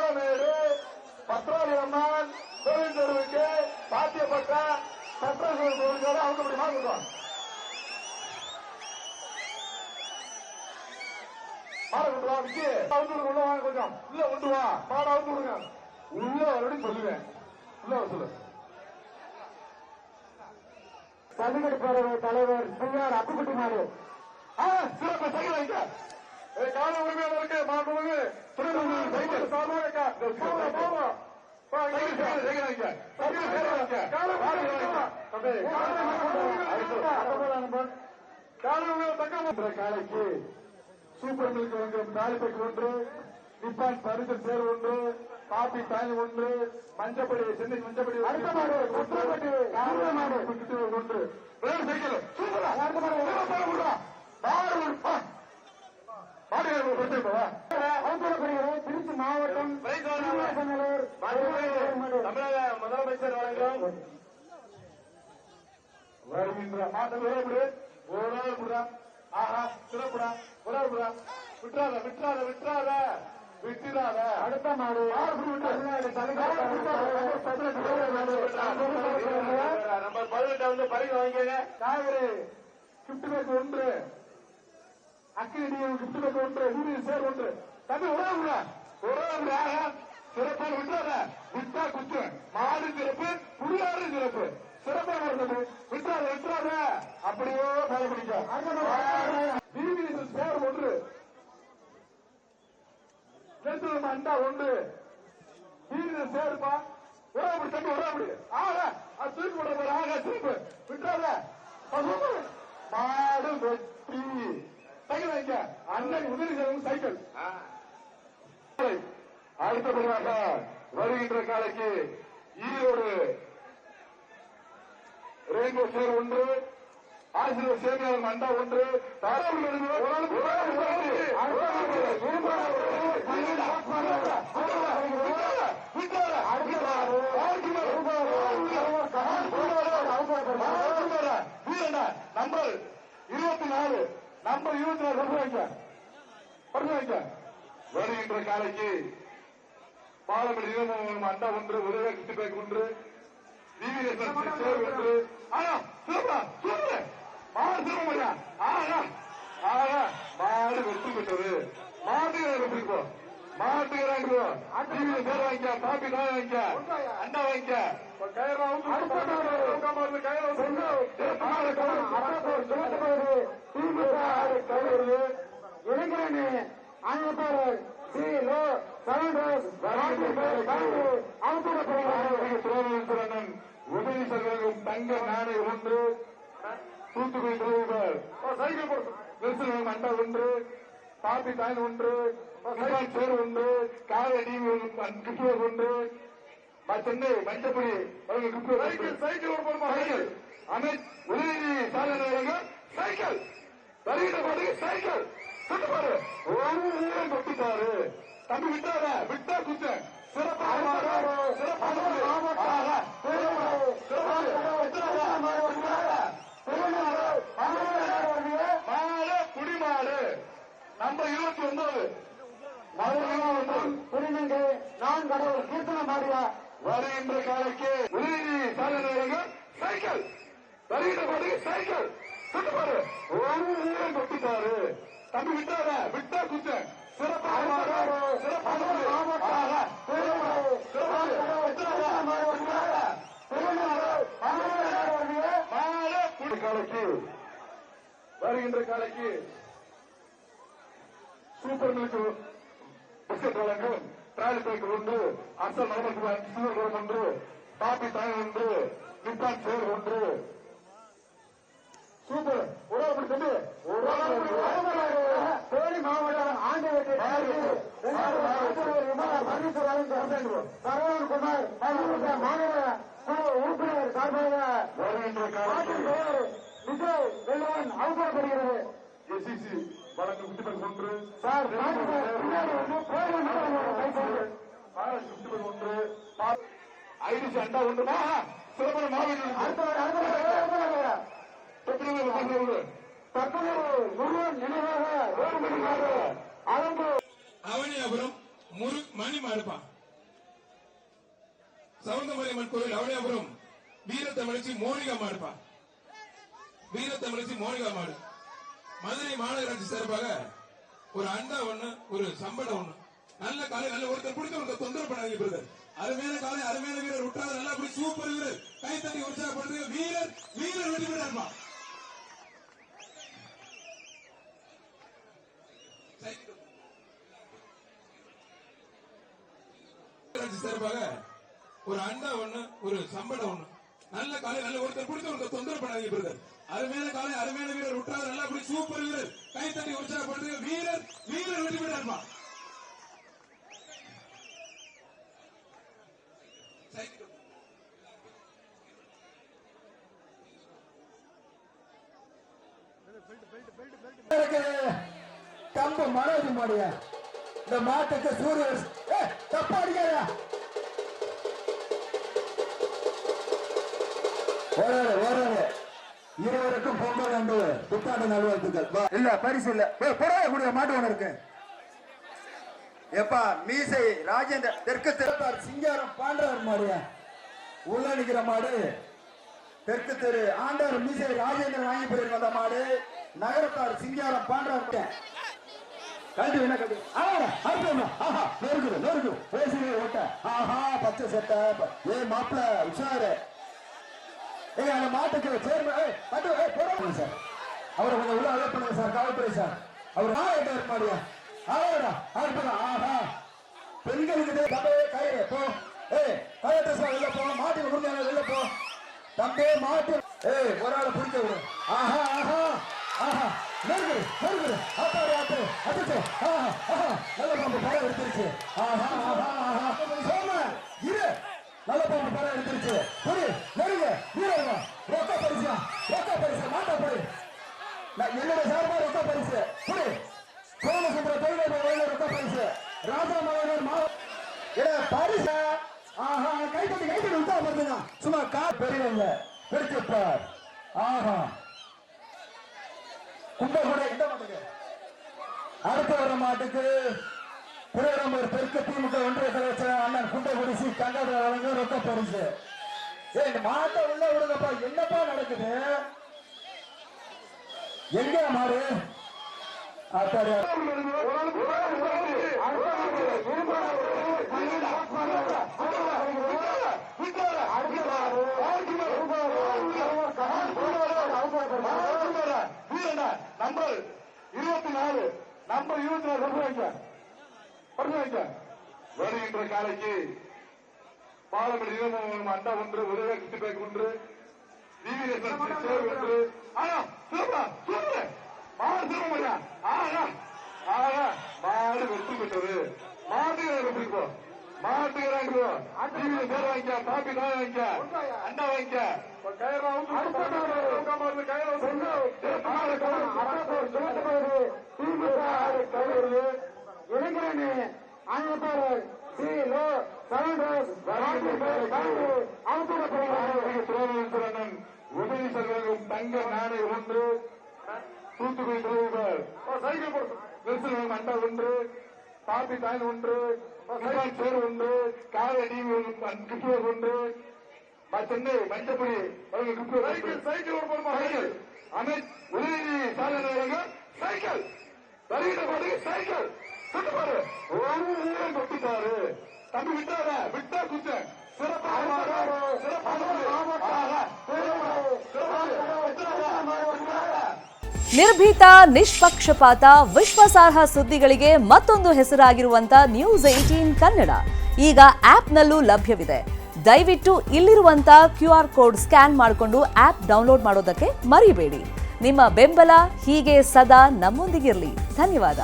பாலமேடு பத்ராளி அம்மன் கோவில் தெருவுக்கு சாத்தியப்பட்ட சட்டங்கள் கோவிலோட அவங்க அப்படி மாறுவோம். உள்ள வாங்க, கொஞ்சம் உள்ள கொண்டு வா, மாட அவுத்து விடுங்க. உள்ள வரணும் சொல்லுவேன். உள்ள வர சொல்லு. தமிழக பேரவை தலைவர் பிஆர் அப்புக்குட்டி மாடு சிறப்பு சைக்கிள் வைக்க கால உரிமையாளருக்கு மாண்புமிகு சைக்கிள் சார்பாக காலைக்கு சூப்பர் மில்க் ஒன்று, தாலிப்பைக்கு ஒன்று, நிப்பான் பரிசு சேர் ஒன்று, காபி தாய் ஒன்று, மஞ்சப்படி சென்னை மஞ்சப்படி அடுத்த மாடு குற்றப்பட்டு மாடு ஒன்று சைக்கிள் சூப்பரா திருச்சி மாவட்டம் தமிழக முதலமைச்சர் வழங்கும் வருகின்ற மாதம் ஒரு நாள் விடுறா. ஆஹா சிறப்புடா, ஒரு நாள் விடுறா. விட்டுறாத விட்டுறாத விட்டுறாத விட்டுறாத. அடுத்த மாடு நம்பர் 18 வந்து பரிசு வாங்கிங்க. காவிரி கிப்ட் பேக் ஒன்று, அக்கினி கிப்ட் பேக் ஒன்று, யூனியன் சேர் ஒன்று. தம்பி உறவுடா உறவுடாக சிறப்பாக விட்டுறாத. விட்டா குத்து மாடு சிறப்பு, புரியாறு சிறப்பு. சிறப்பாக இருந்தது. விட்டுறாத விட்டுறாத. அப்படியே பயன்படிக்க யூனியன் சேர் ஒன்று, அண்டா ஒன்று, யூனியன் சேர்ப்பா. உறவு தம்பி உறவு ஆக அது தூக்கி விட போற. ஆக சிறப்பு விட்டுறாத. மாடு வெற்றி. சைக்கிள் வைக்க அண்ணன் உதவி செய்யும் சைக்கிள். அடுத்தபடியாக வருகின்ற காலைக்கு ஈரோடு ரெயின்போ சேர் ஒன்று, ஆசிரியர் சேமியாளர் அண்டா ஒன்று, நம்பர் 24 நம்பர் 24 வைக்க வருகின்ற காலைக்கு பாலமேடு நிலமம் அண்டா ஒன்று, உதவி கிட்டு பேக் ஒன்று, சேர் ஒன்று. ஆனா சிறப்பா சூப்பர் மாடு சிறப்பு. ஆனா ஆக மாடு வெற்றி பெற்றது. மாட்டுக்கு பிடிப்போம், மாட்டுக்கு சேர் வாங்கிக்க, காப்பி நாய் வாங்கிக்க, அண்டா வாங்கிக்க. இளைஞரணி ஆணையப்பாளர் உதவி செல்வம் தங்க நாணை ஒன்று, தூத்துக்குடி தலைவர் சைக்கிள் அண்டா ஒன்று, காப்பி தாய் ஒன்று, சேர் ஒன்று, காவடி கிப்டுவர் ஒன்று, சென்னை மஞ்சப்படி சைக்கிள் சைக்கிள் அமித் உதயநிதி சாதனை சைக்கிள் வருகின்ற பாடு சைக்கிள் சுட்டுப்பாரு தொட்டுப்பாரு. தம்பி விட்டாத விட்டா குத்த சிறப்பாக குடிமாடு நம்பர் 29 நான் கடவுள் கீர்த்தன மாடியா. வருகின்ற காலைக்கு உதயநிதி சாதனை சைக்கிள் வருகின்ற பாடு சைக்கிள் சுட்டுப்பாரு தொட்டுப்பாரு. தம்பி விட்டாத விட்டா குத்த சிறப்பாக காலைக்கு வருகின்ற காலைக்கு சூப்பர் மில்க் பிஸ்கட் வழங்கும் டிராலி பேக் ஒன்று, அசல் நலமர் ஒன்று, காப்பி தாய் ஒன்று, நிப்பான் சேர் ஒன்று. சூப்பர் உறவு சொல்லி தேனி மாவட்டம் ஆண்டிவெட்டி சரவணகுமார் மாநில குழு உறுப்பினர் சார்பாக வருகின்ற காலத்தில் விஜய் வெள்ளவன் அவசரப்படுகிறது. எஸ்இசி வழங்கும் குட்டிபல் ஒன்று, சார் ஒன்று, ஐடிசி அண்டா ஒன்று, சிறப்பான மாவட்டம் தற்போது முருகன் நினைவாக அவனியாபுரம் மணி மாடுப்பா. சவுந்தமரியம்மன் கோவில் அவனியாபுரம் வீரத்தமிழச்சி மோனிகா மாடுப்பா. வீரத்தமிழச்சி மோனிகா மாடு. மதுரை மாநகராட்சி சார்பாக ஒரு அண்டா ஒண்ணு, ஒரு சம்பளம் ஒண்ணு. நல்ல காலை, நல்ல ஒருத்தர் பிடிச்ச ஒருத்தர் தொந்தரவு பண்ணாதீங்க பிரதர். அருமையான காலை, அருமையான வீரர் விட்டாத நல்லா அப்படி சூப்பர் வீரர். கைத்தட்டி உற்சாகப்படுறீங்க. வீரர் வீரர் வெற்றி பெறாருமா. சார்பாக ஒரு அண்டா ஒண்ணு, ஒரு சம்பளம் ஒண்ணு. நல்ல காலை, நல்ல ஒருத்தர் பிடிச்ச ஒருத்தர் தொந்தரவு பண்ணாதீங்க பிரதர். அருமையான காலை, அருமையான வீரர் விட்டாத நல்லா அப்படி சூப்பர் வீரர். கைத்தட்டி உற்சாகப்படுறீங்க. வீரர் வீரர் வெற்றி பெறாருமா. கம்பு மனோஜ் மாடிய இந்த மாட்டுக்கு சூரிய தப்பா அடிக்காதா. இருவருக்கும் பொங்கல் அன்று புத்தாண்டு நல்வாழ்த்துக்கள். இல்ல பரிசு இல்ல, புறாயக்கூடிய மாட்டு ஒண்ணு இருக்கு. எப்பா மீசை ராஜேந்திர தெற்கு தெருப்பார் சிங்காரம் பாண்டவர் மாடிய உள்ள நிக்கிற மாடு. தெற்கு தெரு ஆண்டவர் மீசை ராஜேந்திரன் வாங்கி போயிருக்க அந்த மாடு. நகரத்தார் சிங்காரம் பாண்டவர் கல்வி என்ன கல்வி நெருக்குது நெருக்கு பேசுறே ஓட்ட. ஆஹா பச்சை சட்டை ஏ மாப்பிள்ள உஷாரு. அந்த மாட்டுக்கு சேர்மன் சார் அவரை கொஞ்சம் உள்ள அழைப்பு பண்ணுங்க சார். காவல்துறை சார் அவர் நாயகர் மாடியா ஆஹா பெண்களுக்கு கயிறு போ. கலெக்டர் சார் வெளில போ. மாட்டுக்கு முடிஞ்சாங்க வெளில போ. தம்பி மாட்டு ஒரு ஆளை பிடிக்க விடு. ஆஹா ஆஹா ஆஹா நெருங்குது நெருங்குது ஆத்தாரு ஆத்து அடிச்சு. நல்ல பாம்பு படம் எடுத்துருச்சு. ஆஹா ஆஹா ஆஹா சோம இரு நல்ல பாம்பு படம் எடுத்துருச்சு. புரி நெருங்க வீரருங்க. ரொக்க பரிசா ரொக்க பரிசு மாட்டா போய் என்னோட சார்பா ரொக்க பரிசு புரி. சோமசுந்தர தொழிலாளர் ரொக்க பரிசு. ராஜா மலையர் பரிசு. ஆஹா கைப்பட்டி கைப்பட்டி விட்டா பாருங்க. சும்மா கா பெரியவங்க பிடிச்சிருப்பார். ஆஹா கும்பகோடை இந்த மாட்டுக்கு அடுத்த வர மாட்டுக்கு திருவரம்பூர் தெற்கு திமுக ஒன்றிய தலைவர் அண்ணன் கும்பகோடி சி கண்டட வழங்க ரொக்க பரிசு. இந்த மாட்டை உள்ள விடுங்கப்பா. என்னப்பா நடக்குது? எங்க மாடு ஆத்தாரு நம்பர் 24 நம்பர் 24 வருகின்ற காலைக்கு பாலமடி அண்டா ஒன்று, உதவி கிட்டிபேக் ஒன்று, ஒன்று. மாடு வெற்றி பெற்றது. மாட்டுக்கு மாட்டுக்கு பேர் வாங்கிக்க. காப்பி தான் வாங்கிக்க. அண்டா வாங்கிக்க. இளைஞரணி ஆங்கிலப்பேர் உதவி செல்வம் தங்க நாணயம் ஒன்று, தூத்துக்குடி தலைவர் சைக்கிள் அண்டா ஒன்று, காப்பி காயின் ஒன்று, சேர் ஒன்று, காவடி கிருஷ்ணர் ஒன்று, சென்னை மஞ்சப்படி சைக்கிள் உதயநிதி சாதனை சைக்கிள் வருகிற போது சைக்கிள் சுட்டு பாரு. ஒரு ஊரம் தொட்டுட்டாரு தம்பி. விட்டார விட்டா குச்ச ನಿರ್ಭೀತ, ನಿಷ್ಪಕ್ಷಪಾತ, ವಿಶ್ವಾಸಾರ್ಹ ಸುದ್ದಿಗಳಿಗೆ ಮತ್ತೊಂದು ಹೆಸರಾಗಿರುವಂತ ನ್ಯೂಸ್ 18 ಕನ್ನಡ ಈಗ ಆಪ್ನಲ್ಲೂ ಲಭ್ಯವಿದೆ. ದಯವಿಟ್ಟು ಇಲ್ಲಿರುವಂತ QR ಕೋಡ್ ಸ್ಕ್ಯಾನ್ ಮಾಡಿಕೊಂಡು ಆಪ್ ಡೌನ್ಲೋಡ್ ಮಾಡೋದಕ್ಕೆ ಮರಿಬೇಡಿ. ನಿಮ್ಮ ಬೆಂಬಲ ಹೀಗೆ ಸದಾ ನಮ್ಮೊಂದಿಗಿರಲಿ. ಧನ್ಯವಾದ.